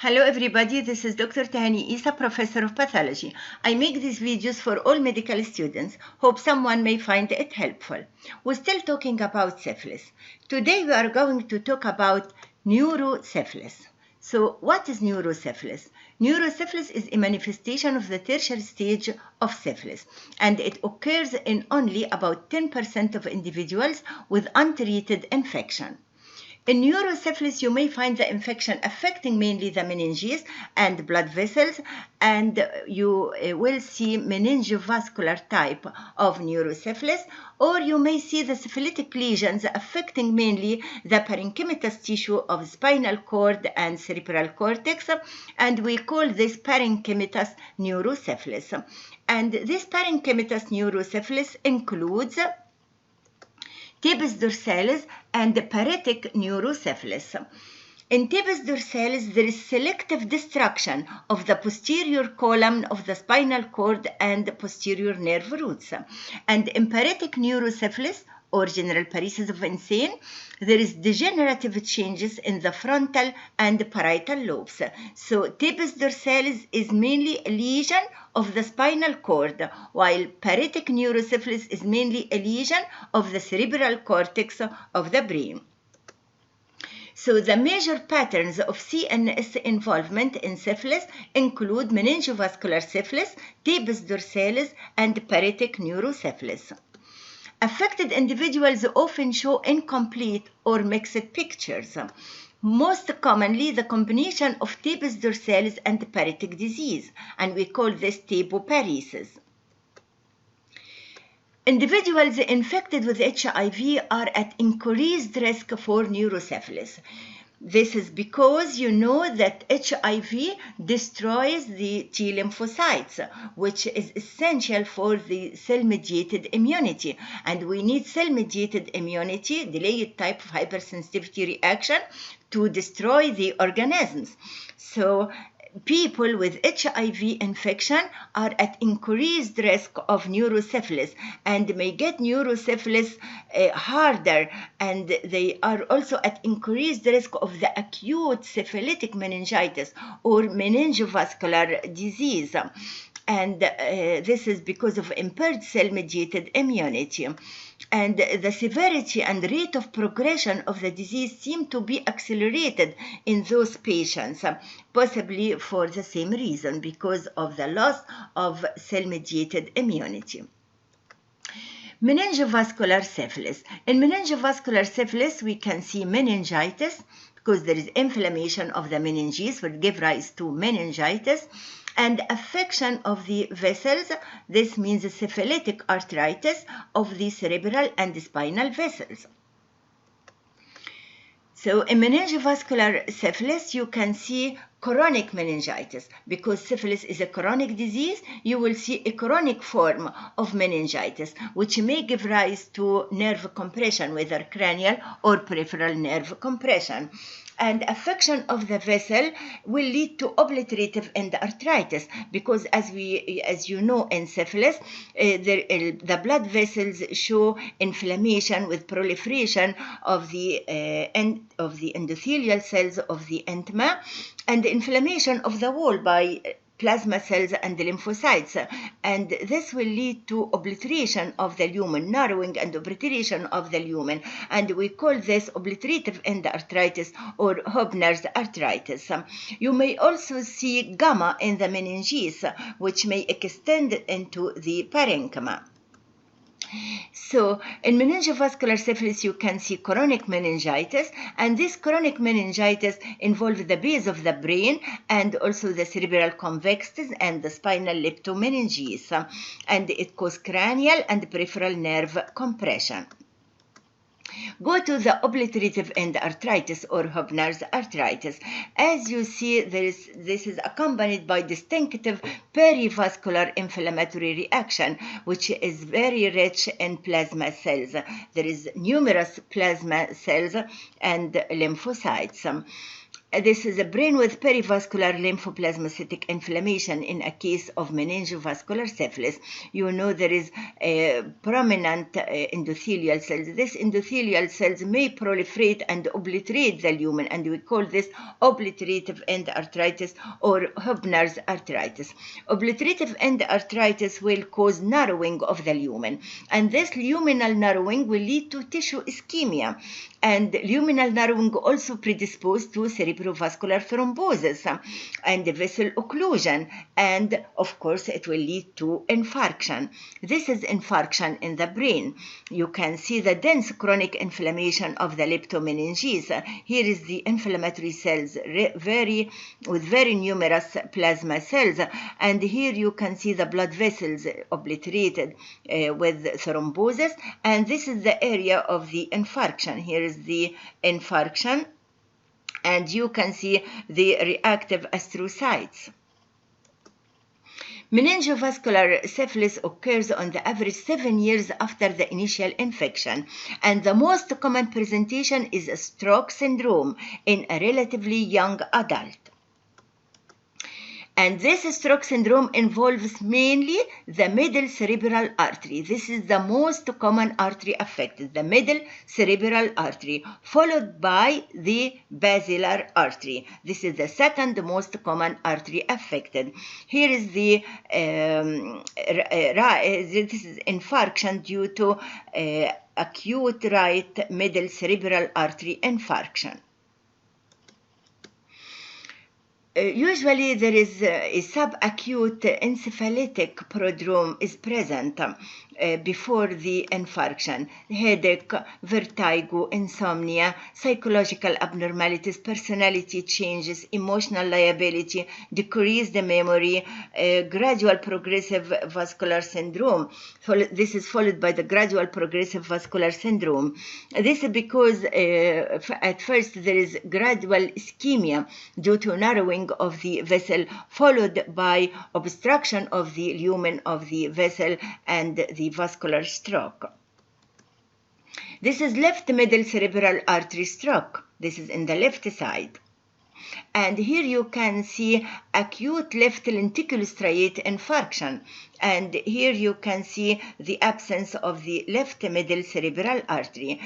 Hello everybody, this is Dr. Tahani Isa, Professor of Pathology. I make these videos for all medical students. Hope someone may find it helpful. We're still talking about syphilis. Today we are going to talk about neurosyphilis. So what is neurosyphilis? Neurosyphilis is a manifestation of the tertiary stage of syphilis, and it occurs in only about 10% of individuals with untreated infection. In neurosyphilis, you may find the infection affecting mainly the meninges and blood vessels, and you will see meningovascular type of neurosyphilis, or you may see the syphilitic lesions affecting mainly the parenchymatous tissue of spinal cord and cerebral cortex, and we call this parenchymatous neurosyphilis. And this parenchymatous neurosyphilis includes Tabes dorsalis and Paretic neurosyphilis. In Tabes dorsalis, there is selective destruction of the posterior column of the spinal cord and posterior nerve roots. And in Paretic neurosyphilis, or general paresis of insane, there is degenerative changes in the frontal and parietal lobes. So Tabes dorsalis is mainly a lesion of the spinal cord, while Paretic neurosyphilis is mainly a lesion of the cerebral cortex of the brain. So the major patterns of CNS involvement in syphilis include meningovascular syphilis, Tabes dorsalis, and Paretic neurosyphilis. Affected individuals often show incomplete or mixed pictures. Most commonly, the combination of Tabes dorsalis and Paretic disease, and we call this Taboparesis. Individuals infected with HIV are at increased risk for neurosyphilis. This is because you know that HIV destroys the T lymphocytes, which is essential for the cell-mediated immunity. And we need cell-mediated immunity, delayed type of hypersensitivity reaction, to destroy the organisms. So people with HIV infection are at increased risk of neurosyphilis and may get neurosyphilis harder, and they are also at increased risk of the acute syphilitic meningitis or meningovascular disease. And this is because of impaired cell-mediated immunity. And the severity and rate of progression of the disease seem to be accelerated in those patients, possibly for the same reason, because of the loss of cell-mediated immunity. Meningovascular syphilis. In meningovascular syphilis, we can see meningitis, because there is inflammation of the meninges, which give rise to meningitis, and affection of the vessels. This means syphilitic arteritis of the cerebral and spinal vessels. So in meningovascular syphilis, you can see chronic meningitis. Because syphilis is a chronic disease, you will see a chronic form of meningitis, which may give rise to nerve compression, whether cranial or peripheral nerve compression. And affection of the vessel will lead to obliterative endarteritis, because as you know, in syphilis, the blood vessels show inflammation with proliferation of the endothelial cells of the intima, and inflammation of the wall by plasma cells and lymphocytes, and this will lead to obliteration of the lumen, narrowing and obliteration of the lumen, and we call this obliterative endarteritis or Heubner's arteritis. You may also see gamma in the meninges, which may extend into the parenchyma. So in meningovascular syphilis, you can see chronic meningitis, and this chronic meningitis involves the base of the brain and also the cerebral convexities and the spinal leptomeninges, and it causes cranial and peripheral nerve compression. Go to the obliterative endarteritis or Heubner's arteritis. As you see, this is accompanied by distinctive perivascular inflammatory reaction, which is very rich in plasma cells. There is numerous plasma cells and lymphocytes. This is a brain with perivascular lymphoplasmacytic inflammation in a case of meningovascular syphilis. You know there is a prominent endothelial cells. This endothelial cells may proliferate and obliterate the lumen, and we call this obliterative endarteritis or Heubner's arteritis. Obliterative endarteritis will cause narrowing of the lumen, and this luminal narrowing will lead to tissue ischemia, and luminal narrowing also predisposed to cerebrovascular thrombosis and vessel occlusion, and of course it will lead to infarction. This is infarction in the brain. You can see the dense chronic inflammation of the leptomeninges. Here is the inflammatory cells with very numerous plasma cells, and here you can see the blood vessels obliterated with thrombosis, and this is the area of the infarction. Here is the infarction, and you can see the reactive astrocytes. Meningovascular syphilis occurs on the average 7 years after the initial infection, and the most common presentation is a stroke syndrome in a relatively young adult. And this stroke syndrome involves mainly the middle cerebral artery. This is the most common artery affected, the middle cerebral artery, followed by the basilar artery. This is the second most common artery affected. Here is the this is infarction due to acute right middle cerebral artery infarction. Usually there is a subacute encephalitic prodrome is present before the infarction. Headache, vertigo, insomnia, psychological abnormalities, personality changes, emotional liability, decreased memory, gradual progressive vascular syndrome. This is followed by the gradual progressive vascular syndrome. This is because at first there is gradual ischemia due to narrowing of the vessel, followed by obstruction of the lumen of the vessel and the vascular stroke. This is left middle cerebral artery stroke. This is in the left side. And here you can see acute left lenticular striate infarction. And here you can see the absence of the left middle cerebral artery.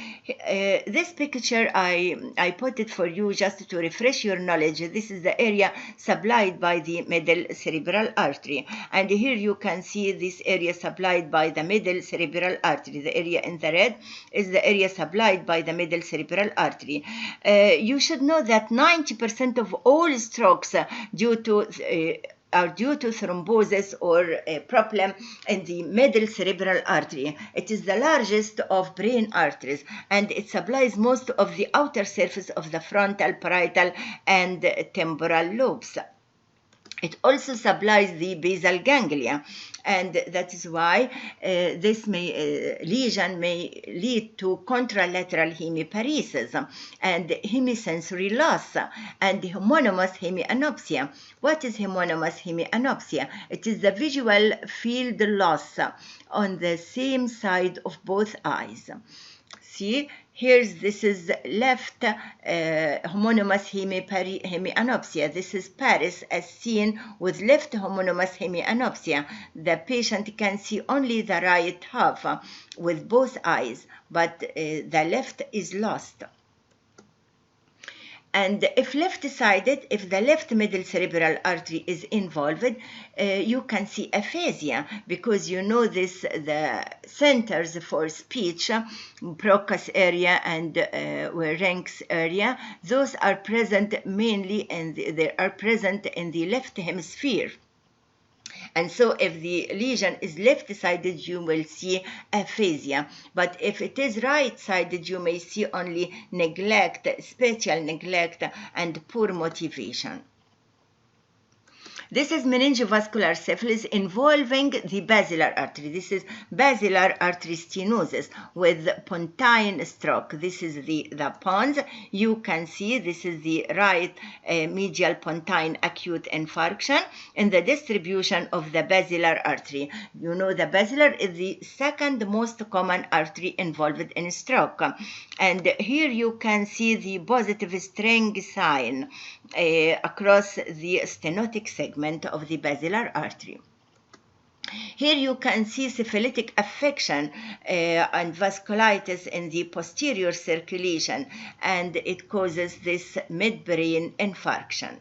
This picture, I put it for you just to refresh your knowledge. This is the area supplied by the middle cerebral artery. And here you can see this area supplied by the middle cerebral artery. The area in the red is the area supplied by the middle cerebral artery. You should know that 90% of all strokes are due to thrombosis or a problem in the middle cerebral artery. It is the largest of brain arteries, and it supplies most of the outer surface of the frontal, parietal, and temporal lobes. It also supplies the basal ganglia, and that is why this lesion may lead to contralateral hemiparesis and hemisensory loss and homonymous hemianopsia. What is homonymous hemianopsia? It is the visual field loss on the same side of both eyes. See, this is left homonymous hemianopsia. This is Paris as seen with left homonymous hemianopsia. The patient can see only the right half with both eyes, but the left is lost. And if left-sided, if the left middle cerebral artery is involved, you can see aphasia, because you know this, the centers for speech, Broca's area and Reng's area, those are present mainly, and they are present in the left hemisphere. And so if the lesion is left-sided, you will see aphasia. But if it is right-sided, you may see only neglect, spatial neglect, and poor motivation. This is meningovascular syphilis involving the basilar artery. This is basilar artery stenosis with pontine stroke. This is the pons. You can see this is the right medial pontine acute infarction in the distribution of the basilar artery. You know the basilar is the second most common artery involved in stroke. And here you can see the positive string sign across the stenotic segment of the basilar artery. Here you can see syphilitic affection and vasculitis in the posterior circulation, and it causes this midbrain infarction.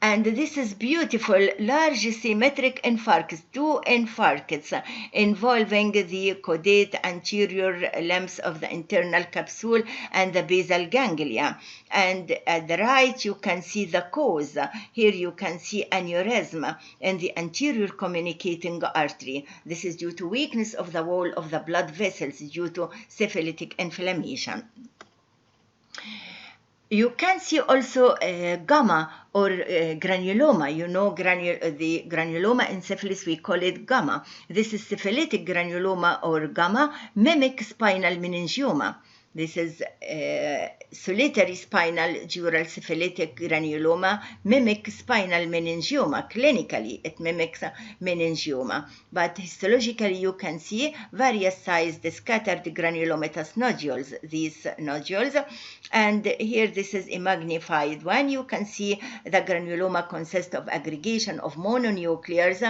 And this is beautiful, large symmetric infarcts, two infarcts involving the caudate anterior limbs of the internal capsule and the basal ganglia. And at the right, you can see the cause. Here you can see aneurysm in the anterior communicating artery. This is due to weakness of the wall of the blood vessels due to syphilitic inflammation. You can see also gamma or granuloma. You know the granuloma in syphilis, we call it gamma. This is syphilitic granuloma or gamma, mimic spinal meningioma. This is solitary spinal dural syphilitic granuloma, mimic spinal meningioma. Clinically, it mimics meningioma. But histologically, you can see various sized scattered granulomatous nodules, these nodules. And here, this is a magnified one. You can see the granuloma consists of aggregation of mononuclears,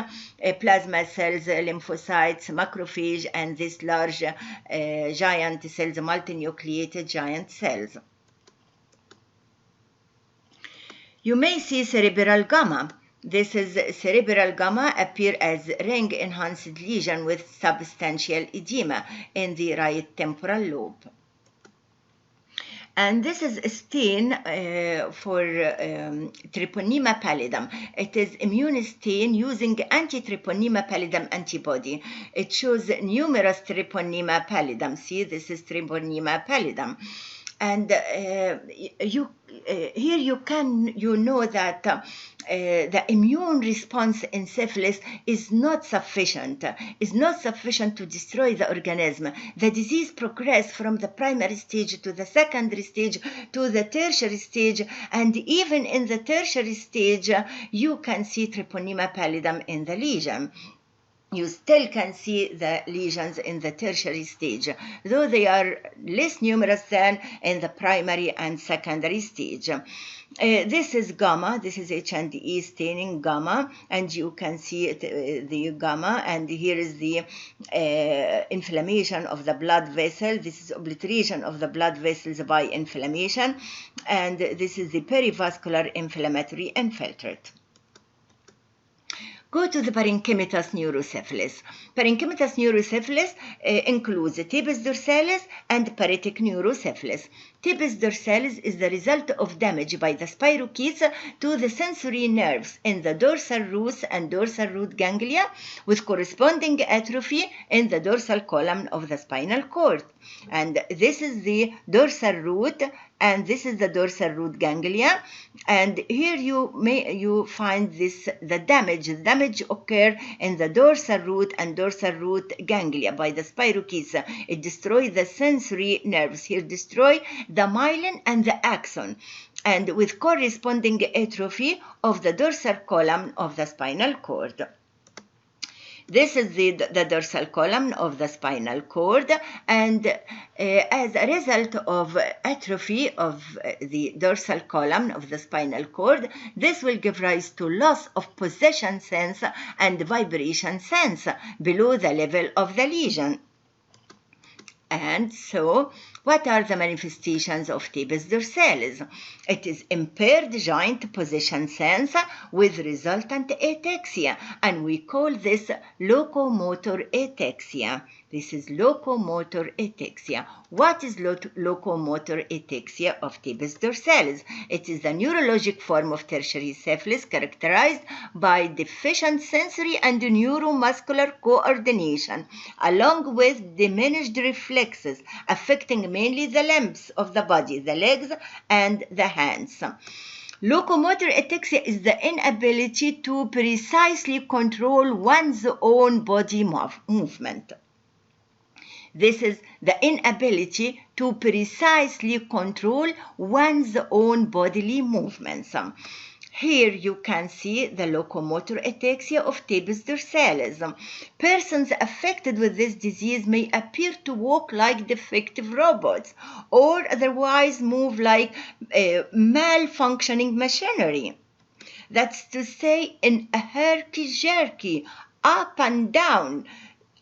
plasma cells, lymphocytes, macrophage, and this large giant cells, multinucleated giant cells. You may see cerebral gamma. This is cerebral gamma appear as ring-enhanced lesion with substantial edema in the right temporal lobe. And this is a stain for treponema pallidum. It is immune stain using anti-treponema pallidum antibody. It shows numerous treponema pallidum. See, this is treponema pallidum. And here you know that the immune response in syphilis is not sufficient to destroy the organism. The disease progresses from the primary stage to the secondary stage to the tertiary stage, and even in the tertiary stage, you can see treponema pallidum in the lesion. You still can see the lesions in the tertiary stage, though they are less numerous than in the primary and secondary stage. This is gamma. This is H&E staining gamma, and you can see the gamma. And here is the inflammation of the blood vessel. This is obliteration of the blood vessels by inflammation, and this is the perivascular inflammatory infiltrate. Go to the parenchymatous neurosyphilis. Parenchymatous neurosyphilis includes tabes dorsalis and paretic neurosyphilis. Tabes dorsalis is the result of damage by the spirochetes to the sensory nerves in the dorsal root and dorsal root ganglia, with corresponding atrophy in the dorsal column of the spinal cord. And this is the dorsal root, and this is the dorsal root ganglia. And here you find the damage occur in the dorsal root and dorsal root ganglia by the spirochetes. It destroys the sensory nerves. Here destroy the myelin and the axon, and with corresponding atrophy of the dorsal column of the spinal cord. This is the dorsal column of the spinal cord, and as a result of atrophy of the dorsal column of the spinal cord, this will give rise to loss of position sense and vibration sense below the level of the lesion. And so, what are the manifestations of tabes dorsalis? It is impaired joint position sense with resultant ataxia, and we call this locomotor ataxia. This is locomotor ataxia. What is locomotor ataxia of tabes dorsalis? It is the neurologic form of tertiary syphilis characterized by deficient sensory and neuromuscular coordination, along with diminished reflexes affecting mainly the limbs of the body, the legs and the hands. Locomotor ataxia is the inability to precisely control one's own body movement. This is the inability to precisely control one's own bodily movements. Here you can see the locomotor ataxia of tabes dorsalis. Persons affected with this disease may appear to walk like defective robots or otherwise move like malfunctioning machinery. That's to say, in a herky-jerky, up and down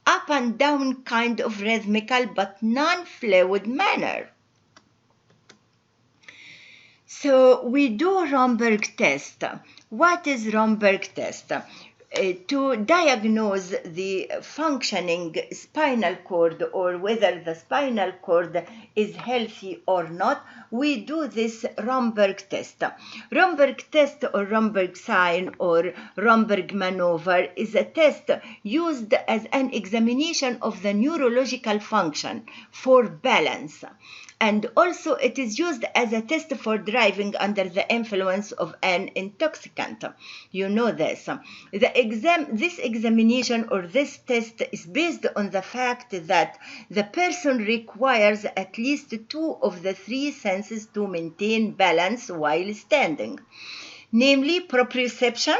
kind of rhythmical but non-fluid manner. So we do Romberg test. What is Romberg test? To diagnose the functioning spinal cord or whether the spinal cord is healthy or not, we do this Romberg test. Romberg test or Romberg sign or Romberg maneuver is a test used as an examination of the neurological function for balance. And also it is used as a test for driving under the influence of an intoxicant. You know this. This examination or this test is based on the fact that the person requires at least 2 of the 3 senses to maintain balance while standing. Namely, proprioception.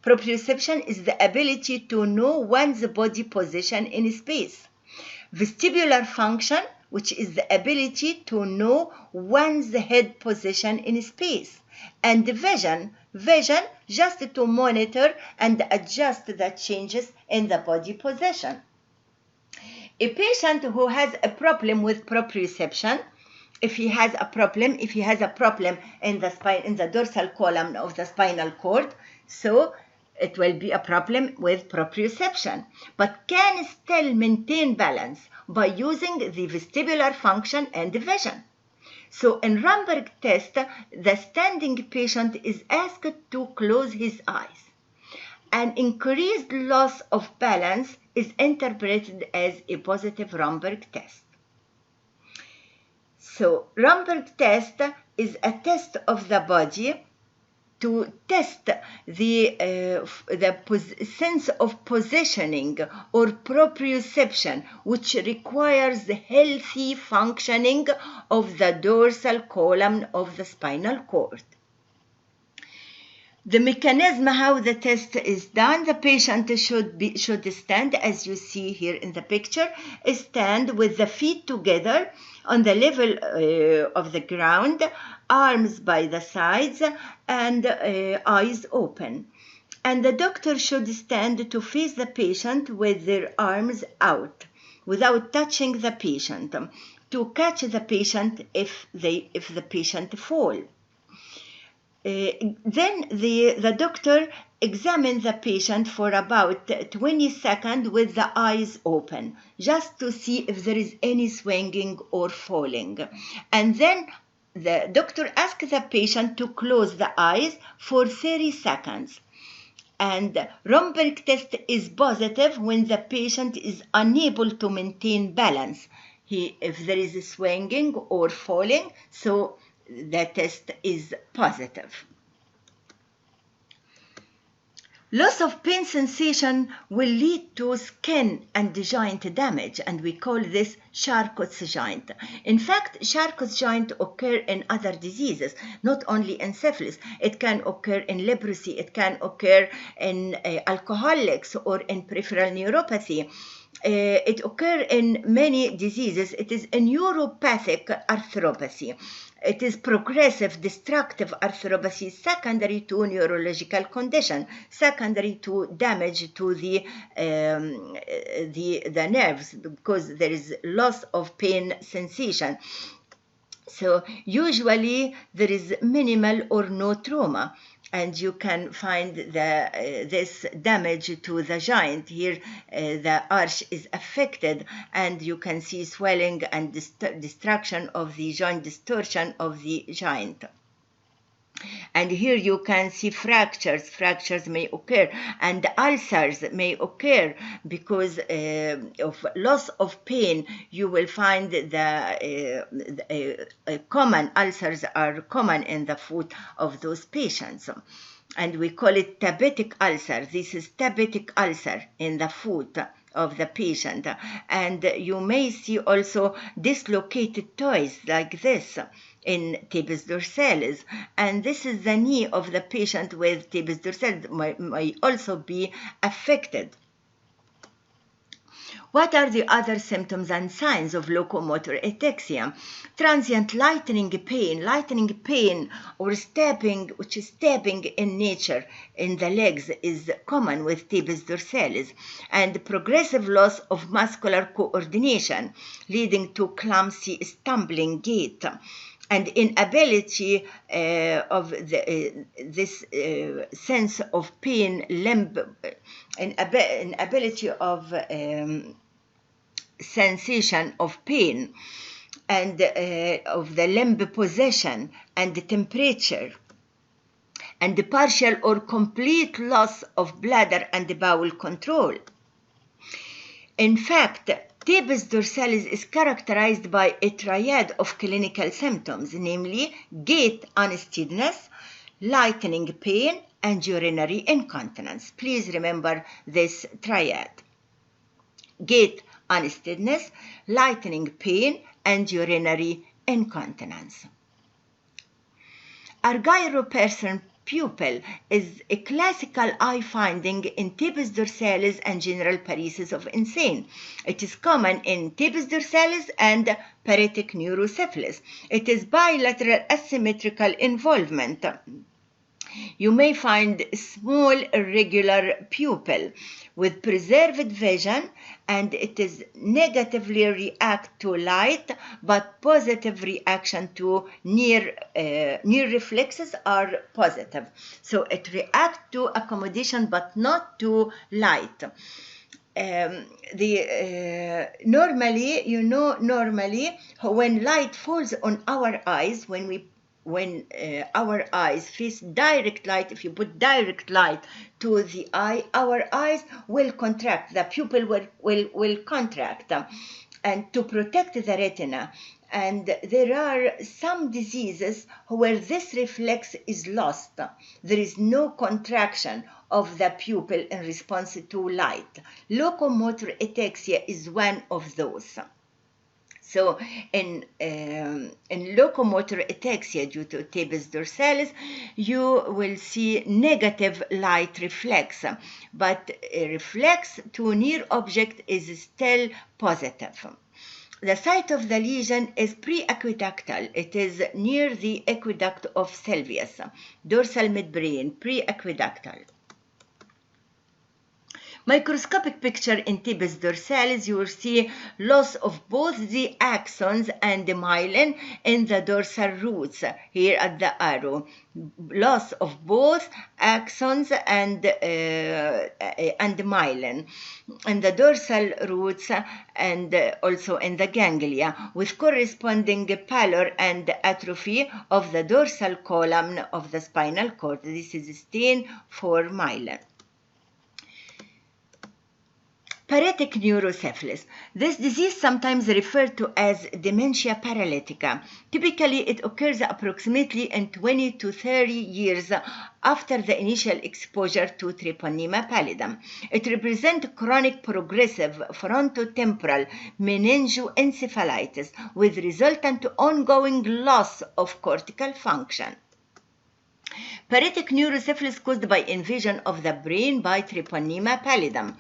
Proprioception is the ability to know one's body position in space. Vestibular function, which is the ability to know one's head position in space. And vision just to monitor and adjust the changes in the body position. A patient who has a problem with proprioception, if he has a problem in the spine, in the dorsal column of the spinal cord, so it will be a problem with proprioception, but can still maintain balance by using the vestibular function and vision. So in Romberg test, the standing patient is asked to close his eyes. An increased loss of balance is interpreted as a positive Romberg test. So Romberg test is a test of the body to test the sense of positioning or proprioception, which requires the healthy functioning of the dorsal column of the spinal cord. The mechanism how the test is done, the patient should stand, as you see here in the picture, stand with the feet together on the level of the ground, arms by the sides, and eyes open. And the doctor should stand to face the patient with their arms out, without touching the patient, to catch the patient if the patient falls. Then the doctor examines the patient for about 20 seconds with the eyes open, just to see if there is any swinging or falling. And then the doctor asks the patient to close the eyes for 30 seconds. And Romberg test is positive when the patient is unable to maintain balance. If there is swinging or falling, so the test is positive. Loss of pain sensation will lead to skin and joint damage, and we call this Charcot's joint. In fact, Charcot's joint occur in other diseases, not only in syphilis. It can occur in leprosy, it can occur in alcoholics or in peripheral neuropathy. It occurs in many diseases. It is a neuropathic arthropathy. It is progressive, destructive arthropathy secondary to neurological condition, secondary to damage to the nerves, because there is loss of pain sensation. So usually there is minimal or no trauma, and you can find this damage to the joint. Here the arch is affected, and you can see swelling and destruction of the joint, distortion of the joint. And here you can see fractures. Fractures may occur, and ulcers may occur because of loss of pain. You will find the common ulcers are common in the foot of those patients. And we call it tabetic ulcer. This is tabetic ulcer in the foot of the patient. And you may see also dislocated toes like this in tabes dorsalis, and this is the knee of the patient with tabes dorsalis may also be affected. What are the other symptoms and signs of locomotor ataxia? Transient lightening pain or stabbing, which is stabbing in nature in the legs, is common with tabes dorsalis, and progressive loss of muscular coordination leading to clumsy stumbling gait, and inability of this sense of pain, inability of sensation of pain, and of the limb position and the temperature, and the partial or complete loss of bladder and bowel control. In fact, tabes dorsalis is characterized by a triad of clinical symptoms, namely gait unsteadiness, lightening pain, and urinary incontinence. Please remember this triad: gait unsteadiness, lightening pain, and urinary incontinence. Argyro-Persson pupil is a classical eye finding in tabes dorsalis and general paresis of insane. It is common in tabes dorsalis and Paretic neurosyphilis. It is bilateral asymmetrical involvement. You may find small irregular pupil with preserved vision, and it is negatively react to light, but positive reaction to near reflexes are positive. So it reacts to accommodation, but not to light. Normally, when light falls on our eyes, when our eyes face direct light, if you put direct light to the eye, our eyes will contract, the pupil will contract, and to protect the retina. And there are some diseases where this reflex is lost. There is no contraction of the pupil in response to light. Locomotor ataxia is one of those. So in locomotor ataxia due to tabes dorsalis, you will see negative light reflex, but a reflex to near object is still positive. The site of the lesion is pre-aqueductal. It is near the aqueduct of Sylvius, dorsal midbrain, pre-aqueductal. Microscopic picture in tabes dorsalis, you will see loss of both the axons and the myelin in the dorsal roots, here at the arrow. Loss of both axons and myelin in the dorsal roots and also in the ganglia, with corresponding pallor and atrophy of the dorsal column of the spinal cord. This is stain for myelin. Paretic neurosyphilis. This disease sometimes referred to as dementia paralytica. Typically, it occurs approximately in 20 to 30 years after the initial exposure to Treponema pallidum. It represents chronic progressive frontotemporal meningoencephalitis with resultant ongoing loss of cortical function. Paretic neurosyphilis caused by invasion of the brain by Treponema pallidum.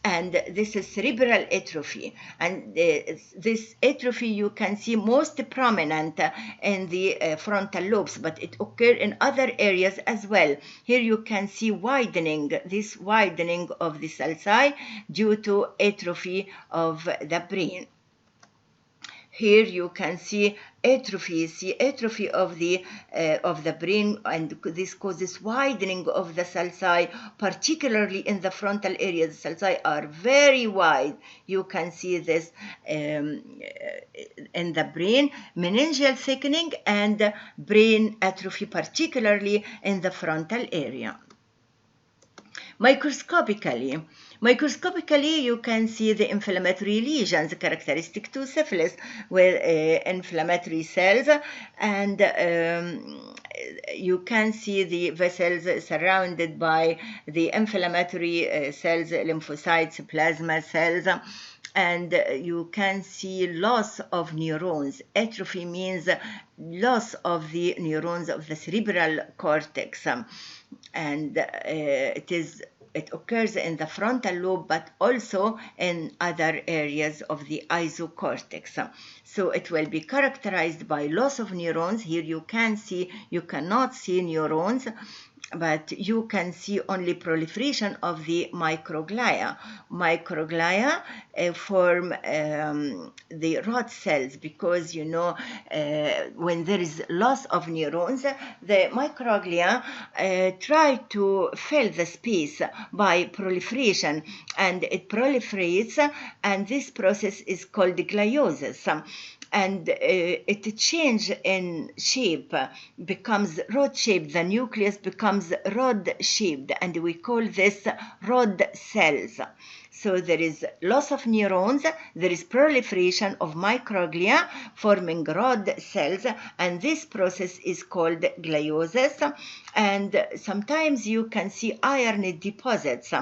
And this is cerebral atrophy. And this atrophy you can see most prominent in the frontal lobes, but it occurs in other areas as well. Here you can see this widening of the sulci due to atrophy of the brain. Here you can see atrophy of the brain, and this causes widening of the sulci, particularly in the frontal area. The sulci are very wide. You can see this in the brain, meningeal thickening and brain atrophy, particularly in the frontal area. Microscopically, you can see the inflammatory lesions characteristic to syphilis with inflammatory cells, and you can see the vessels surrounded by the inflammatory cells, lymphocytes, plasma cells, and you can see loss of neurons. Atrophy means loss of the neurons of the cerebral cortex, and it occurs in the frontal lobe, but also in other areas of the isocortex. So it will be characterized by loss of neurons. Here you cannot see neurons, but you can see only proliferation of the microglia. Microglia form the rod cells, because when there is loss of neurons, the microglia try to fill the space by proliferation, and it proliferates, and this process is called gliosis. And it changes in shape, becomes rod-shaped. The nucleus becomes rod-shaped, and we call this rod cells. So there is loss of neurons, there is proliferation of microglia forming rod cells, and this process is called gliosis. And sometimes you can see iron deposits.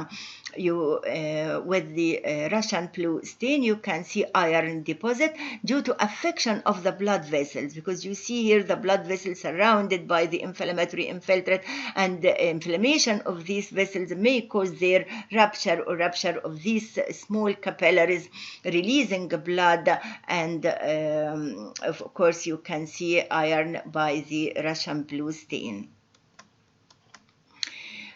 With the Russian blue stain, you can see iron deposit due to affection of the blood vessels, because you see here the blood vessels surrounded by the inflammatory infiltrate, and the inflammation of these vessels may cause their rupture of these small capillaries, releasing blood, and of course you can see iron by the Russian blue stain.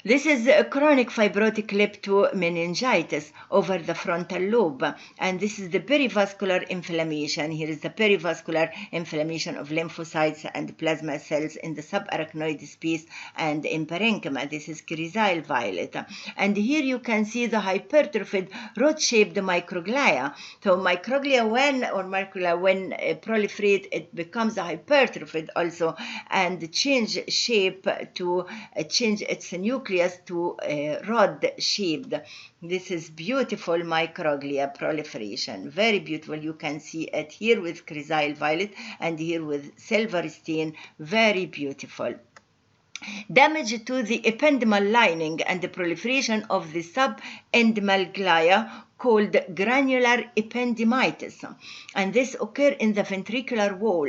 This is a chronic fibrotic leptomeningitis over the frontal lobe, and this is the perivascular inflammation. Here is the perivascular inflammation of lymphocytes and plasma cells in the subarachnoid space and in parenchyma. This is crescile violet. And here you can see the hypertrophied rod-shaped microglia. So microglia, when proliferate, it becomes hypertrophied also, and change shape to change its nucleus to rod-shaped. This is beautiful microglia proliferation, very beautiful. You can see it here with crescile violet and here with silver stain, very beautiful. Damage to the ependymal lining and the proliferation of the subendymal glia called granular ependymitis, and this occurs in the ventricular wall.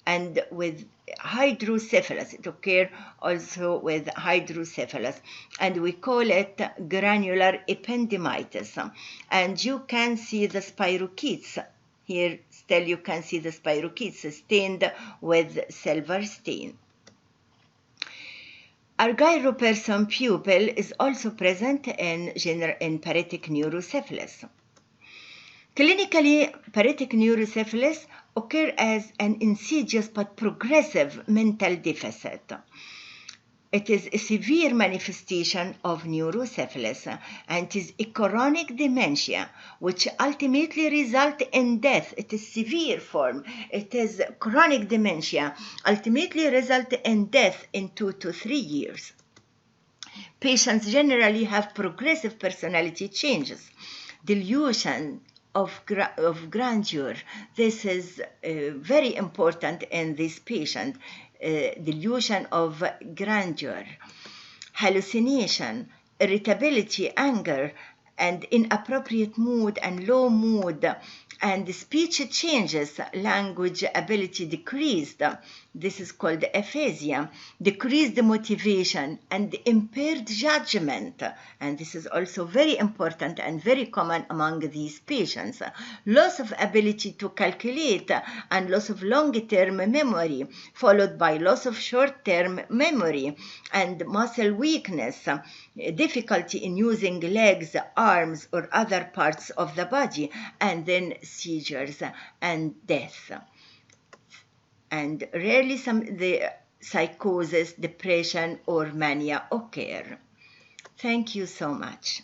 And with hydrocephalus, it occurs also with hydrocephalus, and we call it granular ependymitis. And you can see the spirochetes. Here still you can see the spirochetes stained with silver stain. Argyropearson pupil is also present in paretic neurosyphilis. Clinically, paretic neurosyphilis occurs as an insidious but progressive mental deficit. It is a severe manifestation of neurosyphilis, and it is a chronic dementia which ultimately results in death. It is severe form. It is chronic dementia, ultimately result in death in 2 to 3 years. Patients generally have progressive personality changes, delusion of grandeur. This is very important in this patient. Delusion of grandeur, hallucination, irritability, anger, and inappropriate mood and low mood, and speech changes, language ability decreased. This is called aphasia, decreased motivation, and impaired judgment. And this is also very important and very common among these patients. Loss of ability to calculate and loss of long-term memory, followed by loss of short-term memory and muscle weakness, difficulty in using legs, arms, or other parts of the body, and then seizures and death. And rarely the psychosis, depression, or mania occur. Thank you so much.